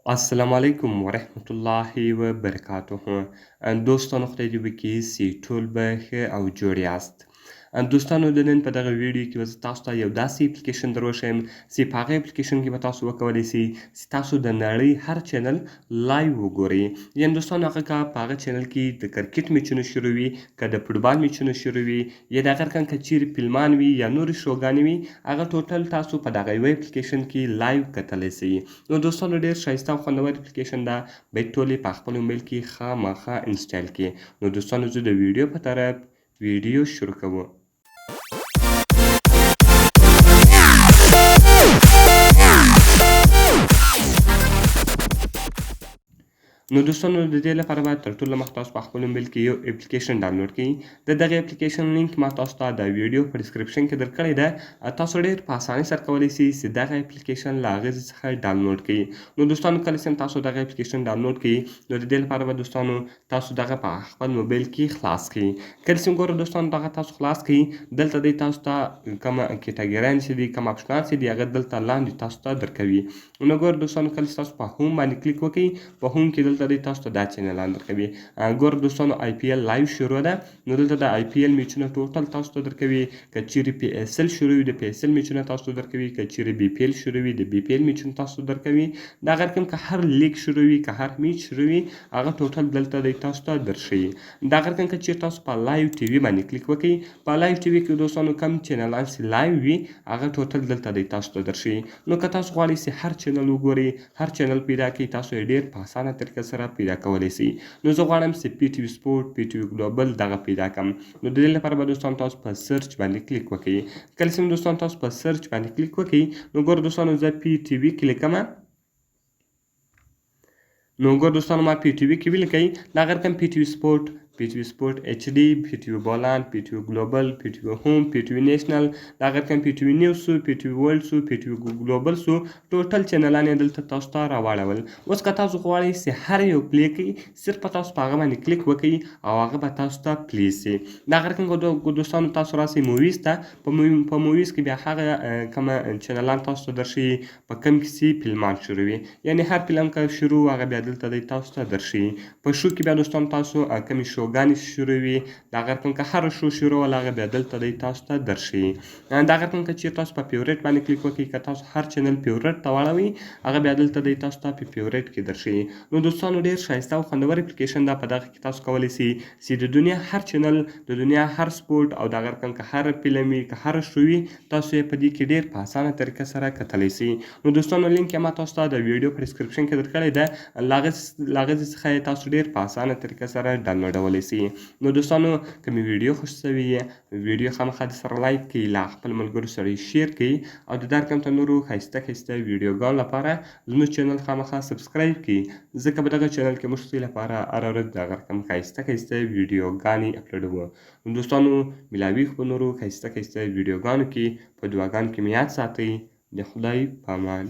السلام علیکم ورحمت الله وبرکاته. دوستانو خدای دې وکړي چې ټول به ښه او جوړ یاست. دوستانو د نن په دغه ویډیو کې به زه تاسو ته یو داسې اپلیکیشن در وښیم چې په هغه اپلیکیشن کې به تاسو وکولی سئ چې تاسو د نړۍ هر چینل لایو وګورئ. یعنې دوستانو هغه که په هغه چینل کې د کرکټ میچونه شروع وي، که د فوټبال میچونه شروع وي، یا د هغه رقم که چیرې فلمان وي یا نورې شوګانې وي، هغه ټوټل تاسو په دغه یوه اپلیکیشن کې لایو کتلی سئ. نو دوستانو ډېر ښایسته او خوندور اپلیکیشن ده، باید ټول یې په خپل موبایل کې خامخا انسټال کړي. نو دوستانو زه د ویډیو په طرف ویډیو شروع کوو. نو دوستانو د دې لپاره باید تر ټولو مخکې تاسو په خپل موبایل کې یو اپلیکیشن ډاونلوډ کړئ. د دغې اپلیکیشن لینک ما تاسو ته د ویډیو په ډسکرپشن کې درکړی ده. تاسو ډېر په اسانۍ سره کولی سئ چې دغه اپلیکیشن له هغې ځای څخه ډاونلوډ کړئ. نو دوستانو کله چې تاسو دغه اپلیکیشن ډاونلوډ کړئ، نو د دې لپاره به دوستانو تاسو دغه په خپل موبایل کې خلاص کړئ. کله چې وګورئ دوستانو دغه تاسو خلاص کړئ، دلته دی تاسو ته کومه کیټاګریان چې دي، کوم اپشنان چې دي، هغه دلته لاندې تاسو ته درکوي. نو ګورئ دوستانو کله چې تاسو په هوم باندې کلیک وکړئ، په هوم کې دلته دی تاسو ته دا چینلان درکوي. ګورئ دوستانو آی پی ایل لایو شروع ده. نو دلته د آی پی ایل میچونه ټوټل تاسو ته درکوي. که چیرې پی اس ایل شروع وي، د پی اس ایل میچونه تاسو ته درکوي. که چیرې بی پی ایل شروع وي، د بی پی ایل میچونه تاسو ته درکوي. د هغه رقم که هر لیګ شروع وي، که هر میچ شروع وي، هغه ټوټل دلته دی تاسو ته درښیي. د هغه رقم که چیرې تاسو په لایو ټي وي باندې کلیک وکړئ، په لایو ټي وي کې دوستانو کم چینلان چې لایو وي، هغه ټوټل دلته دی تاسو ته درښیي. نو که تاسو غواړئ چې هر چینل وګورئ، هر چینل پیدا کړئ، تاسو یې ډېر په اسانه طریقه سره پیدا کولی سئ. نو زه غواړم چې پی ټي وي سپورټ، پی ټي وي ګلوبل دغه پیدا کړم. نو د دې لپاره به دوستانو تاسو په سرچ باندې کلیک وکړئ. کله چې دوستانو تاسو په سرچ باندې کلیک وکړئ، نو ګورئ دوستانو زه پی ټي وي کې لیکمه. نو ګورئ دوستانو ما پی ټي وي کې ولیکئ. د هغه رقم پی ټي وي سپورټ، پی ټي وي سپورټ ایچ ډي، پی ټي وي بولان، پی ټي وي ګلوبل، پی ټي وي هوم، پی ټي وي نیشنل، د هغه رقم پی ټي وي نیوز سو، پی ټي وي ورلډ سو، پی ټي وي ګلوبل سو، ټوټل چینلان یې دلته تاسو ته راواړول. اوس که تاسو غواړئ چې هر یو پلی کړئ، صرف په تاسو په هغه باندې کلیک وکړئ او هغه به تاسو ته پلی سي. د هغه رقم دوستانو تاسو راسئ موویز ته. په موویز کې بیا هغه کومه چینلان تاسو ته درښیي په کوم کې چې فلمان شروع وي. یعنې هر فلم که شروع هغه بیا دلته دی تاسو ته درښیي. په شو کې بیا دوستانو تاسو کومې شوګانې شروع وي، د هغه رقم که هر شو شروع وله هغه بیا دلته دی تاسو ته درښیي. د هغه رقم که چیرې تاسو په فیورېټ باندې کلیک وکړئ، که تاسو هر چینل فیورېټ ته واړوئ، هغه بیا دلته دی تاسو ته په فیورېټ کې درښیي. نو دوستانو ډېر ښایسته او خوندور اپلیکیشن ده. په دغه کې تاسو کولی سئ چې د دنیا هر چینل، د دنیا هر سپورټ او د هغه رقم که هر فلم وي، که هر شو وي، تاسو یې په دې کې ډېر په اسانه طریقه سره کتلی سئ. نو دوستانو لینک یې ما تاسو ته د ویډیو په ډسکرپشن کې درکړی ده. له هغه ځای څخه یې تاسو ډېر په اسانه طریقه سره ډاونلوډولی سئ. نو دوستانو که مې ویډیو خوښ سوي ویډیو خامخا درسره لایک کړئ، له خپل ملګرو سره یې شیر کړئ او د دا رقم ته نورو ښایسته ښایسته ویډیوګانو لپاره زموږ چینل خامخا سبسکرایب کړئ، ځکه په دغه چینل کې موږ ستاسو لپاره هره ورځ د هغه رقم ښایسته ښایسته ویډیوګانې اپلوډوو. نو دوستانو ملاویږو په نورو ښایسته ښایسته ویډیوګانو کې. په دعاګانو کې مې یاد ساتئ. د خدای په امان.